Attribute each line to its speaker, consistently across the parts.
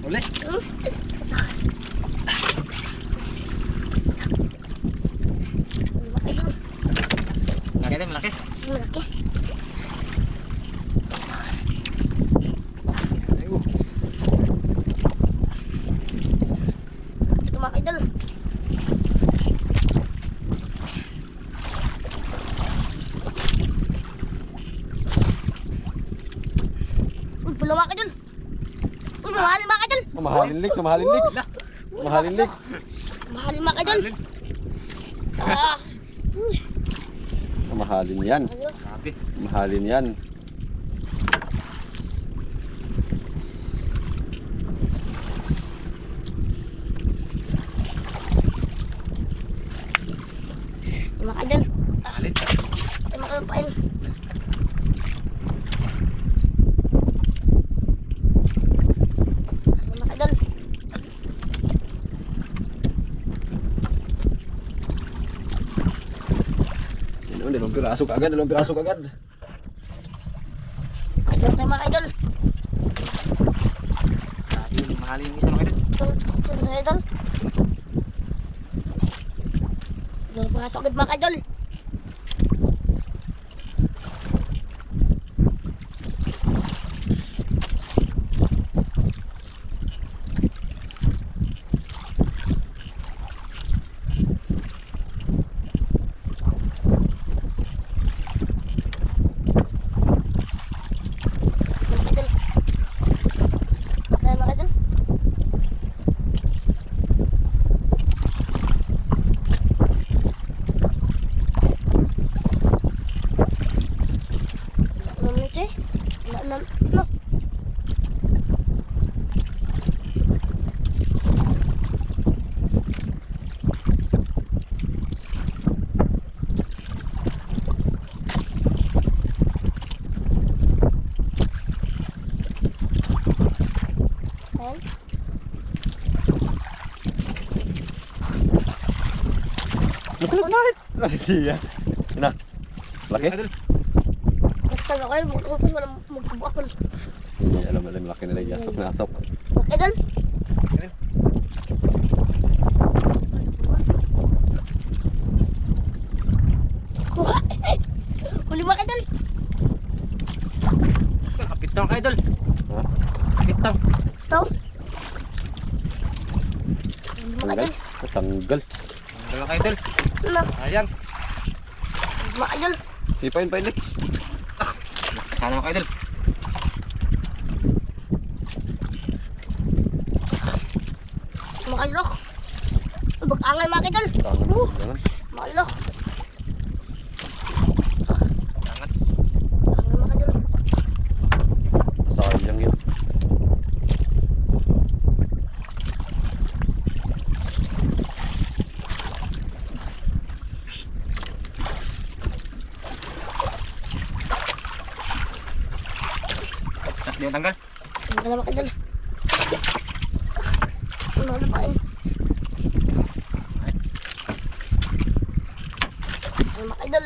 Speaker 1: Uli. Malaki din, malaki.
Speaker 2: Malaki.
Speaker 1: Ayun.
Speaker 2: Ito mga idol. Uy, pula mga idol. Uy, mahalin mga idol.
Speaker 3: Mahalin Lex, mahalin Lex. Mahalin Lex.
Speaker 2: Mahalin mga idol.
Speaker 1: Alin.
Speaker 2: Ah.
Speaker 3: Mahalin yan.
Speaker 1: Grabe.
Speaker 3: Mahalin yan.
Speaker 2: Mga idol.
Speaker 1: Alin.
Speaker 2: Ay, mga idol pain. Mga idol.
Speaker 3: Yun, dalawang piraso agad, dalawang piraso agad.
Speaker 2: Idol tayo mga idol.
Speaker 1: Grabe, mahali yung isa mga idol.
Speaker 2: Ito sa idol. Idol pasok agad mga idol. Tayo mga idol. Ano nito eh? No. Ayan.
Speaker 3: Bakit? Ano siya? Sina? Laki?
Speaker 1: Idol.
Speaker 2: Basta na kayo, bukas walang magkabakol.
Speaker 3: Hindi, alam laki nila. Yasok na asok.
Speaker 2: Mga idol.
Speaker 1: Idol.
Speaker 2: Pasok po ba? Kuha. Huli mga idol.
Speaker 1: Kapitang ka idol.
Speaker 3: Ha?
Speaker 1: Kapitang.
Speaker 2: Ito. Huli mga
Speaker 3: Tanggal?
Speaker 2: idol.
Speaker 3: Tanggal.
Speaker 1: Dalawa ka idol.
Speaker 2: Ano?
Speaker 1: Ayan.
Speaker 2: Mga idol.
Speaker 3: Ipain pa Lex.
Speaker 1: Sana mga idol.
Speaker 2: Mga idol. Bag-angay mga idol.
Speaker 3: Tangan. Jangan.
Speaker 2: Mga idol.
Speaker 1: Angat.
Speaker 2: Angay mga idol.
Speaker 3: Sayang yun.
Speaker 1: Di mo tanggal.
Speaker 2: Ang gala mga idol. Ano pa yun? Ang mga idol.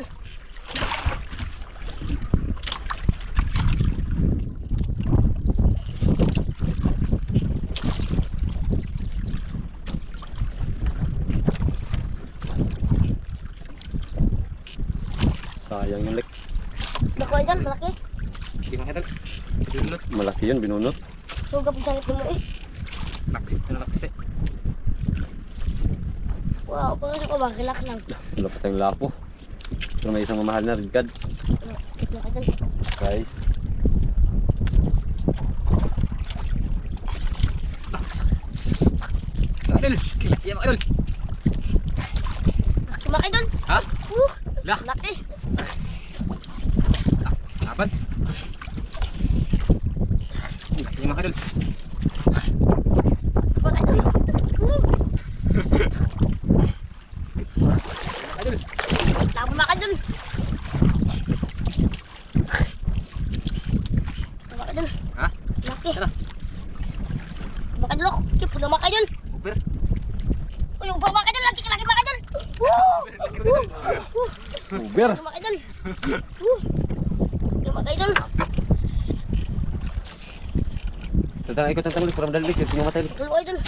Speaker 3: Sayang yung Lex.
Speaker 2: Dako idol, malaki.
Speaker 1: Di mga idol. Idulot.
Speaker 3: Malaki yun, binunot.
Speaker 2: Suga po sakit mo eh.
Speaker 1: Laksi na laksi.
Speaker 2: Wow, pagkasok ko ba? Relax lang.
Speaker 3: Wala pa tayong lapo. Pero may isang mamahal na rigad.
Speaker 2: Kit mga idol.
Speaker 3: Guys.
Speaker 1: Idol. Kilaki mga idol.
Speaker 2: Laki mga idol.
Speaker 1: Ha? Lah.
Speaker 2: Laki.
Speaker 1: Apat. Laki mga idol.
Speaker 2: Mga idol.
Speaker 1: Idol.
Speaker 2: Tama mga idol. Mga idol.
Speaker 1: Ha?
Speaker 2: Laki.
Speaker 1: Tara.
Speaker 2: Mga idol. Kip na mga idol.
Speaker 1: Uber.
Speaker 2: Uy, ubang mga idol. Laki mga idol.
Speaker 1: Laki idol.
Speaker 3: Uber.
Speaker 2: Mga idol. Mga idol.
Speaker 3: Tangay ko tangay para madali kasi mamatay.
Speaker 2: Idol, idol.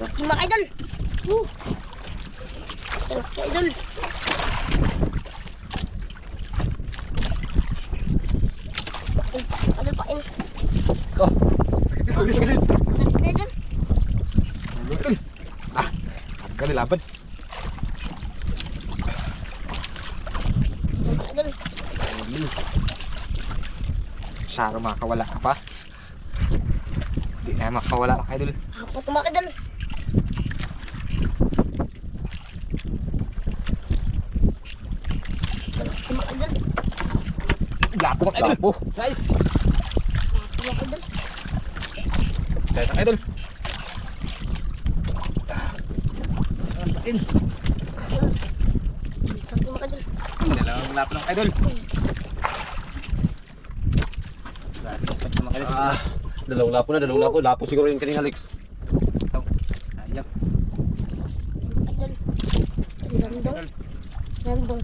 Speaker 2: Laki mga idol. Laki idol. Idol pa in.
Speaker 3: Ko.
Speaker 2: Laki idol.
Speaker 1: Agad laban.
Speaker 2: Idol.
Speaker 1: Saro makawala ka pa. Hindi na makawala mga idol.
Speaker 2: Apat mga idol. Laki mga idol.
Speaker 1: Lapo mga idol.
Speaker 3: Lapo.
Speaker 1: Size.
Speaker 2: Laki mga idol.
Speaker 1: Size mga idol. In.
Speaker 2: Laki mga idol.
Speaker 1: Dalawang lapo ng idol. Mga idol.
Speaker 3: Dalawang lapo na, dalawang lapo. Lapo siguro yung kaning Alex.
Speaker 1: Ayak.
Speaker 2: Idol. Landong. Landong.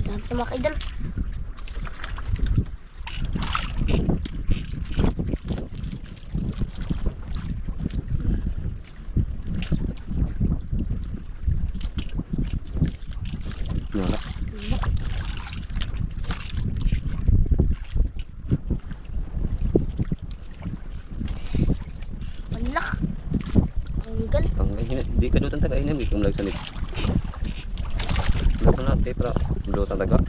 Speaker 2: Dami na mga idol.
Speaker 3: Wala.
Speaker 2: Malak. Tanggal.
Speaker 3: Hindi ka dutan taga inam ikong lagsanit. Lapo na para dutan taga.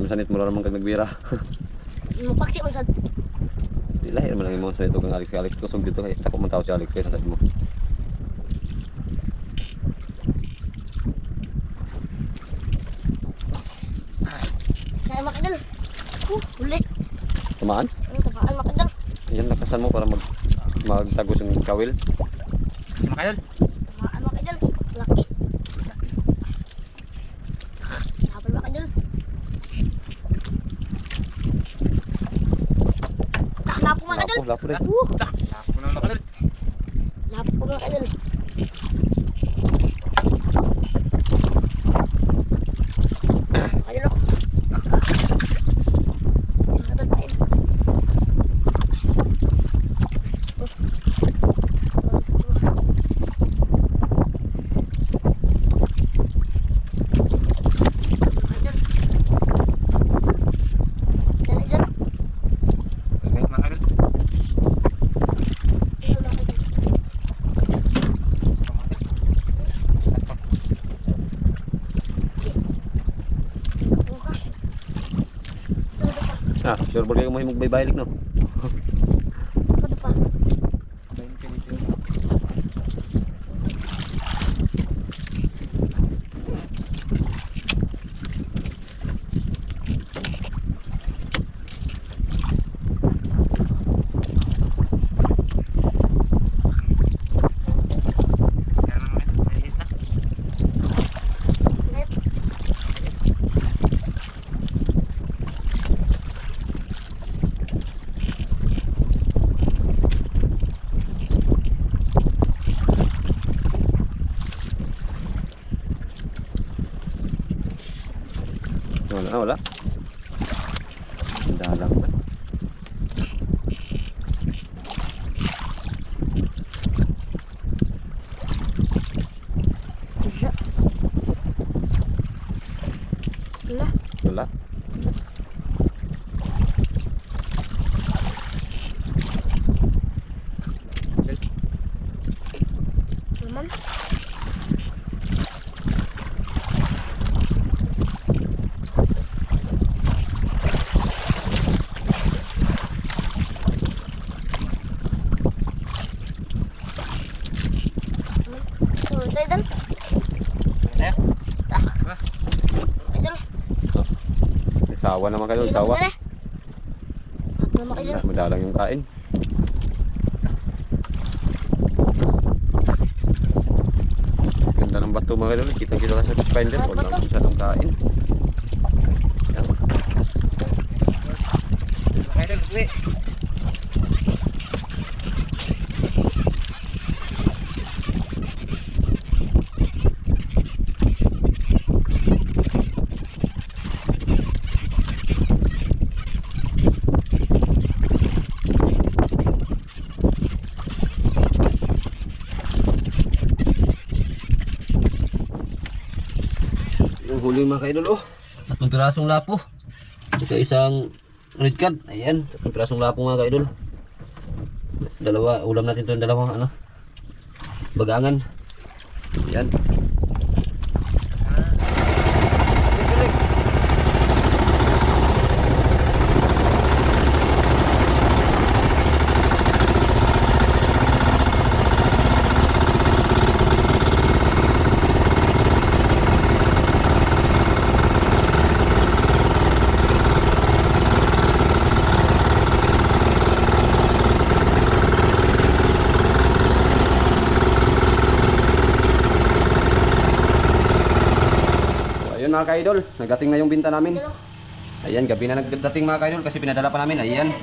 Speaker 3: Sanit mo naman kag nagbira.
Speaker 2: Mapaksi mo sa
Speaker 3: Di lahir man lang yung mga sanit kang Alex Alex kusog dito kay ako man tao si Alex kay sa mo.
Speaker 2: kaya mga idol. Huli.
Speaker 3: Tamaan?
Speaker 2: Ang tapaan mga idol.
Speaker 3: Yan lakasan mo para magtagos yung kawil.
Speaker 1: Mga idol.
Speaker 2: Tamaan mga idol. Laki. Laban mga idol. Lapo mga idol.
Speaker 3: Lapo rin.
Speaker 1: Lapo na mga idol.
Speaker 2: Lapo mga idol. Idol ako. Mga idol pa in.
Speaker 1: Mga idol.
Speaker 3: Sure ball kayo mo himog baybaylik no. Wala. Dalang na. Wala.
Speaker 2: Naman. Ito idol.
Speaker 1: Tayo.
Speaker 2: Idol.
Speaker 3: Sawa naman kayo, sawa.
Speaker 2: Ako naman idol.
Speaker 3: Madalang yung kain. Ganda ng bato mga idol. Kitang-kita ka sa finder. Wala akong masyadong kain. Yan.
Speaker 1: Mga idol. Uwi.
Speaker 3: Yung huli mga kaidol, oh. 3 pirasong lapo. Ito isang red card. Ayan, 3 pirasong lapo mga kaidol. Dalawa, ulam natin ito yung dalawang ano, bagangan. Ayan. Ayun mga kaidol, nagdating na yung binta namin. Ayan, gabi na nagdating mga kaidol kasi pinadala pa namin. Ayan.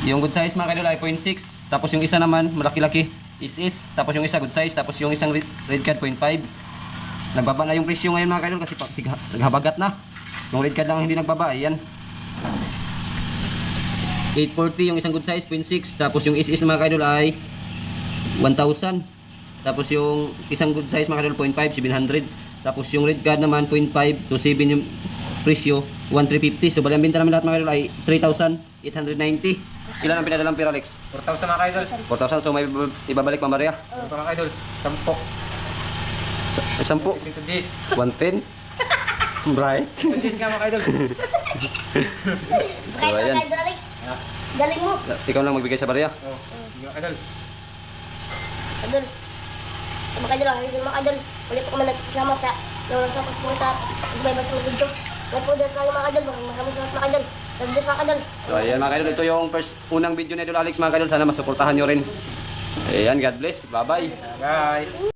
Speaker 3: Yung good size mga kaidol ay 0.6. Tapos yung isa naman, malaki-laki, is. Tapos yung isa good size. Tapos yung isang red card 0.5. Nagbaba na yung presyo ngayon mga kaidol kasi naghabagat na. Yung red card lang ang hindi nagbaba. Ayan. 840 yung isang good size, 0.6. Tapos yung is mga kaidol ay 1,000. Tapos yung isang good size mga kaidol 0.5, 700. Tapos yung red card naman 0.5 to 7 yung presyo, 1,350. So bali ang binta namin lahat mga kaidol ay 3,890. Ilan ang pinadalang pera, Alex?
Speaker 1: 4,000 mga kaidol.
Speaker 3: 4,000. So may ibabalik pa Maria?
Speaker 1: Ito mga kaidol. 10.
Speaker 3: 10.
Speaker 1: Ising to Jis.
Speaker 3: 110. Bright.
Speaker 1: To Jis nga mga kaidol.
Speaker 3: So ayan.
Speaker 2: Idol Alex. Galing mo.
Speaker 3: Ikaw lang magbigay sa Maria.
Speaker 1: Oh, mga kaidol.
Speaker 2: Idol. Mga idol, mga idol. Ulit po kami nagkasama sa Lawrence sa Paspunta. Sabay ba sa mga video. Wala po dito mga idol. Maraming salamat mga idol. Sabi mga idol.
Speaker 3: So ayan mga kaidol, ito yung unang video ni Idol Alex mga kaidol. Sana masuportahan nyo rin. Ayan, God bless. Bye bye.
Speaker 1: Bye.